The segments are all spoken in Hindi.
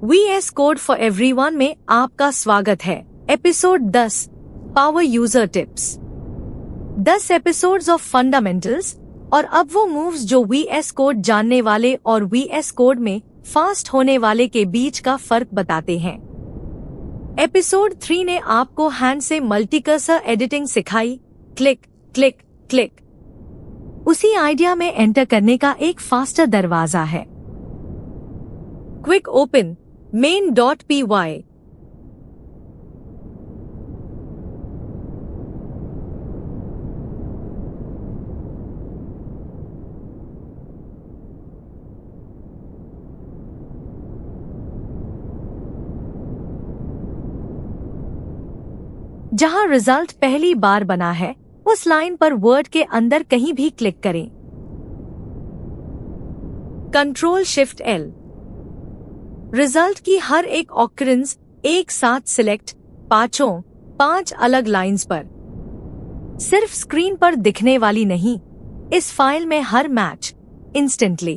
VS कोड फॉर एवरीवन में आपका स्वागत है। Episode 10 power user tips. 10 episodes of fundamentals और अब वो मूव्स जो VS कोड जानने वाले और VS कोड में फास्ट होने वाले के बीच का फर्क बताते हैं। एपिसोड 3 ने आपको हैंड से मल्टीकर्सर एडिटिंग सिखाई। क्लिक क्लिक क्लिक उसी आइडिया में एंटर करने का एक फास्टर दरवाजा है। Quick open main.py। जहां रिजल्ट पहली बार बना है उस लाइन पर वर्ड के अंदर कहीं भी क्लिक करें। Ctrl+Shift+L। रिजल्ट की हर एक ऑकरेंस एक साथ सिलेक्ट 5 अलग लाइंस पर, सिर्फ स्क्रीन पर दिखने वाली नहीं, इस फाइल में हर मैच इंस्टेंटली।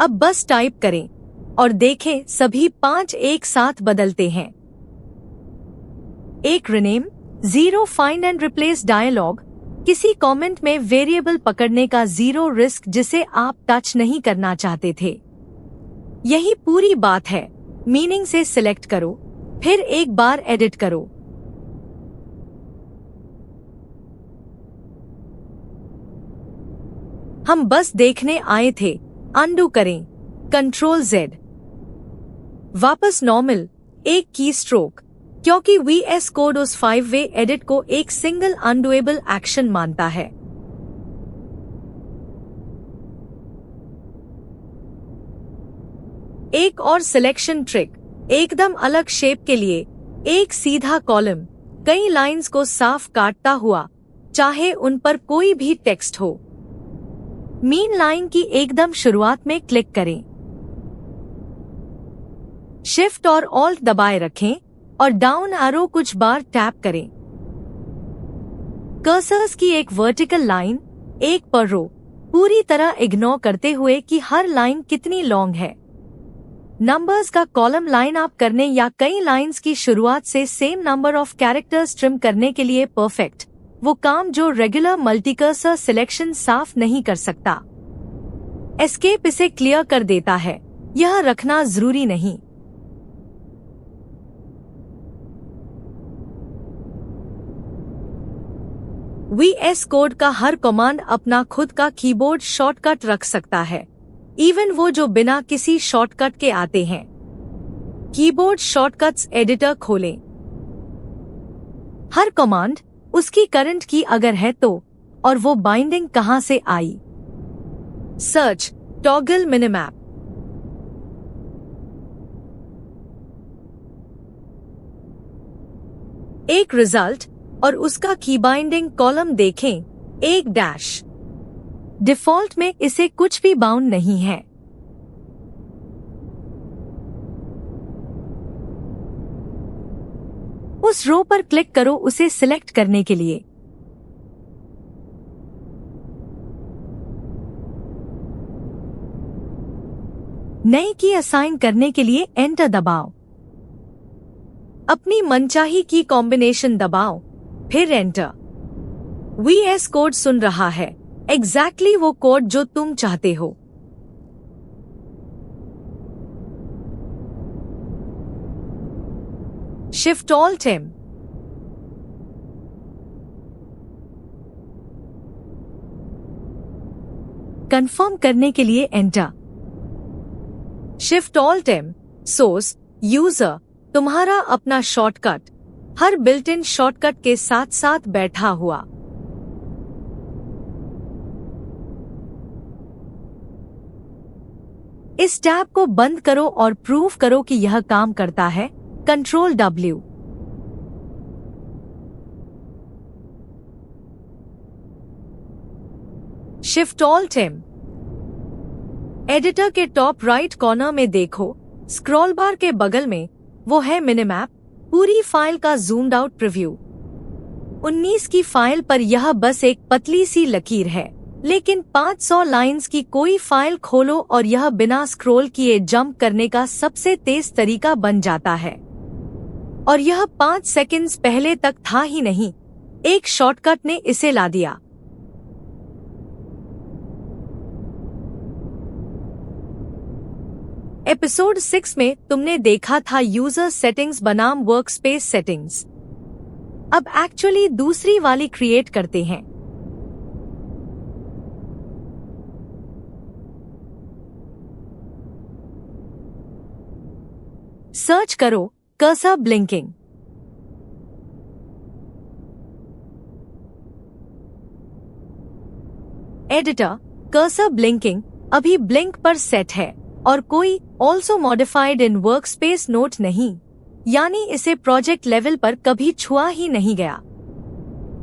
अब बस टाइप करें और देखें सभी 5 एक साथ बदलते हैं। एक rename, 0 find and replace dialog, किसी कमेंट में वेरिएबल पकड़ने का 0 रिस्क जिसे आप टच नहीं करना चाहते थे। यही पूरी बात है। मीनिंग से सिलेक्ट करो, फिर एक बार एडिट करो। हम बस देखने आए थे, अनडू करें, Ctrl+Z। वापस नॉर्मल, एक की स्ट्रोक, क्योंकि VS कोड उस 5-वे एडिट को एक सिंगल अनडुएबल एक्शन मानता है। एक और सिलेक्शन ट्रिक, एकदम अलग शेप के लिए एक सीधा कॉलम कई लाइंस को साफ काटता हुआ, चाहे उन पर कोई भी टेक्स्ट हो। मेन लाइन की एकदम शुरुआत में क्लिक करें। शिफ्ट और ऑल्ट दबाए रखें और डाउन एरो कुछ बार टैप करें। कर्सर्स की एक वर्टिकल लाइन, एक पर रो, पूरी तरह इग्नोर करते हुए कि हर लाइन कितनी लॉन्ग है। नंबर्स का कॉलम लाइन अप करने या कई लाइंस की शुरुआत से same number of characters trim करने के लिए परफेक्ट, वो काम जो रेगुलर मल्टीकर्सर सिलेक्शन साफ नहीं कर सकता। एस्केप इसे क्लियर कर देता है, यह रखना जरूरी नहीं। VS कोड का हर कमांड अपना खुद का कीबोर्ड शॉर्टकट रख सकता है, इवन वो जो बिना किसी शॉर्टकट के आते हैं। कीबोर्ड शॉर्टकट्स एडिटर खोलें। हर कमांड उसकी करंट की अगर है तो, और वो बाइंडिंग कहां से आई। Search toggle मिनिमैप। एक रिजल्ट और उसका की बाइंडिंग कॉलम देखें, एक डैश। डिफॉल्ट में इसे कुछ भी बाउंड नहीं है। उस रो पर क्लिक करो उसे सिलेक्ट करने के लिए। नई की असाइन करने के लिए एंटर दबाओ। अपनी मनचाही की कॉम्बिनेशन दबाओ, फिर एंटर। VS कोड सुन रहा है, एग्जैक्टली वो कोड जो तुम चाहते हो। Shift+Alt+M। कंफर्म करने के लिए एंटर। Shift+Alt+M। सोर्स यूजर, तुम्हारा अपना shortcut, her built in shortcut के साथ साथ बैठा हुआ। इस टैब को बंद करो और प्रूव करो कि यह काम करता है। Ctrl+W। Shift+Alt+M। एडिटर के टॉप राइट कॉर्नर में देखो, स्क्रॉल बार के बगल में वो है मिनिमैप, पूरी फाइल का जूम्ड आउट प्रीव्यू। 19 की फाइल पर यह बस एक पतली सी लकीर है, लेकिन 500 लाइंस की कोई फाइल खोलो और यह बिना स्क्रॉल किए जंप करने का सबसे तेज तरीका बन जाता है। और यह 5 सेकंड्स पहले तक था ही नहीं, एक शॉर्टकट ने इसे ला दिया। एपिसोड 6 में तुमने देखा था यूजर सेटिंग्स बनाम वर्कस्पेस सेटिंग्स। अब एक्चुअली दूसरी वाली क्रिएट करते हैं। सर्च करो cursor blinking. Editor cursor blinking अभी ब्लिंक पर सेट है और कोई ऑल्सो मॉडिफाइड इन वर्कस्पेस नोट नहीं, यानी इसे प्रोजेक्ट लेवल पर कभी छुआ ही नहीं गया।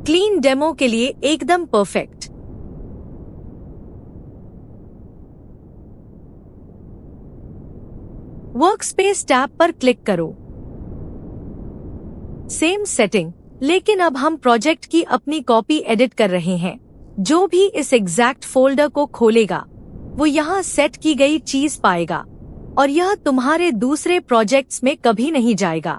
क्लीन डेमो के लिए एकदम परफेक्ट। वर्कस्पेस टैब पर क्लिक करो। सेम सेटिंग, लेकिन अब हम प्रोजेक्ट की अपनी कॉपी एडिट कर रहे हैं। जो भी इस एग्जैक्ट फोल्डर को खोलेगा वो यहाँ सेट की गई चीज पाएगा और यह तुम्हारे दूसरे प्रोजेक्ट्स में कभी नहीं जाएगा।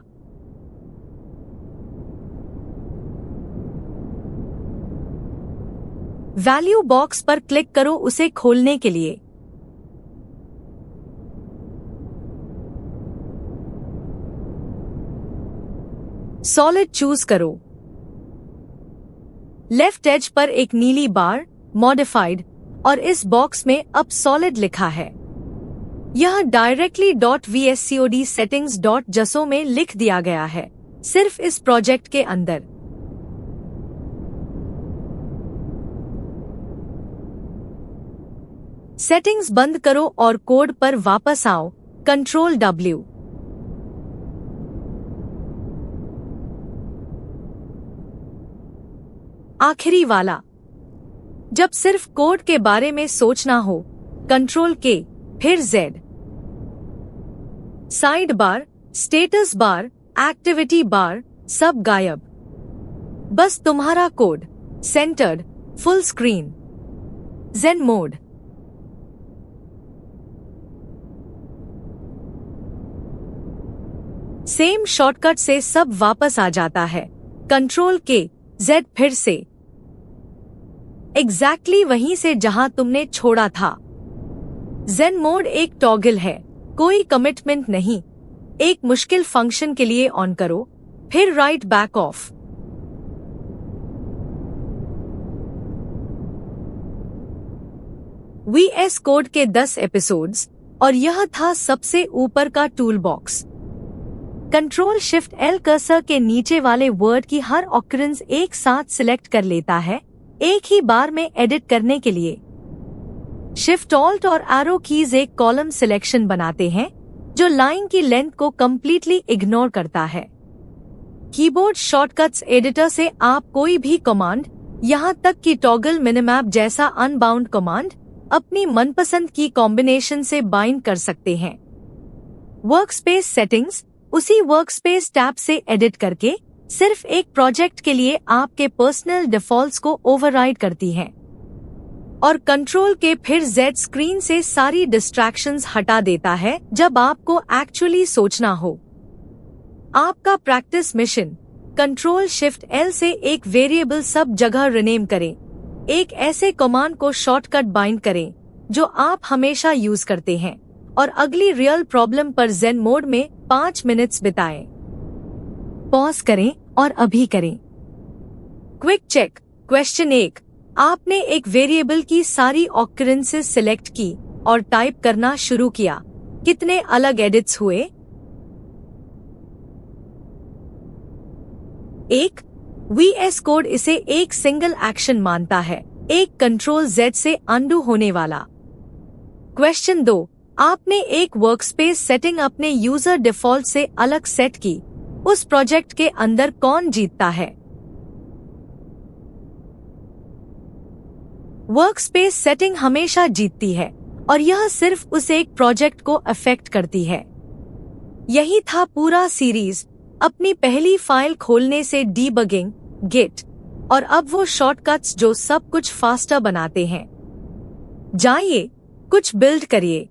वैल्यू बॉक्स पर क्लिक करो उसे खोलने के लिए। सॉलिड चूज करो। लेफ्ट एज पर एक नीली बार मॉडिफाइड और इस बॉक्स में अब सॉलिड लिखा है। यह डायरेक्टली .vscod settings.jso में लिख दिया गया है, सिर्फ इस प्रोजेक्ट के अंदर। सेटिंग्स बंद करो और कोड पर वापस आओ। Ctrl W। आखिरी वाला, जब सिर्फ कोड के बारे में सोचना हो, Ctrl K फिर Z। Side bar, status bar, activity bar सब गायब। बस तुम्हारा कोड, centred, full screen, zen mode. Same shortcut से सब वापस आ जाता है। Ctrl K Z फिर से एग्जैक्टली वहीं से जहां तुमने छोड़ा था। ज़ेन मोड एक टॉगल है, कोई कमिटमेंट नहीं। एक मुश्किल फंक्शन के लिए ऑन करो, फिर right back of. VS code के 10 एपिसोड्स और यह था सबसे ऊपर का tool box. Ctrl Shift L cursor के नीचे वाले वर्ड की हर ऑकरेंस एक साथ सिलेक्ट कर लेता है, एक ही बार में एडिट करने के लिए। Shift Alt और एरो कीज एक कॉलम सिलेक्शन बनाते हैं जो लाइन की लेंथ को कंप्लीटली इग्नोर करता है। कीबोर्ड शॉर्टकट्स एडिटर से आप कोई भी कमांड, यहाँ तक कि टॉगल मिनिमैप जैसा अनबाउंड कमांड, अपनी मनपसंद की कॉम्बिनेशन से बाइंड कर सकते हैं। वर्कस्पेस सेटिंग्स उसी वर्कस्पेस टैब से एडिट करके सिर्फ एक प्रोजेक्ट के लिए आपके पर्सनल डिफॉल्ट्स को ओवरराइड करती है और Ctrl के फिर Z स्क्रीन से सारी डिस्ट्रैक्शंस हटा देता है जब आपको एक्चुअली सोचना हो। आपका practice mission, Ctrl Shift L से एक वेरिएबल सब जगह रिनेम करें। एक ऐसे कमांड को शॉर्टकट बाइंड करें जो आप हमेशा यूज करते हैं और अगली रियल प्रॉब्लम पर ज़ेन मोड में 5 मिनट्स बिताएं। पॉज करें और अभी करें। Quick check. क्वेश्चन 1, आपने एक वेरिएबल की सारी ऑकरेंसेस सिलेक्ट की और टाइप करना शुरू किया। कितने अलग एडिट्स हुए? 1, VS कोड इसे एक सिंगल एक्शन मानता है, एक Ctrl Z से अनडू होने वाला। क्वेश्चन 2, आपने एक वर्कस्पेस सेटिंग अपने यूजर डिफॉल्ट से अलग सेट की, उस प्रोजेक्ट के अंदर कौन जीतता है? वर्कस्पेस सेटिंग हमेशा जीतती है और यह सिर्फ उस एक प्रोजेक्ट को अफेक्ट करती है। यही था पूरा सीरीज, अपनी पहली फाइल खोलने से डीबगिंग, गिट और अब वो शॉर्टकट्स जो सब कुछ फास्टर बनाते हैं। जाइए, कुछ बिल्ड करिए।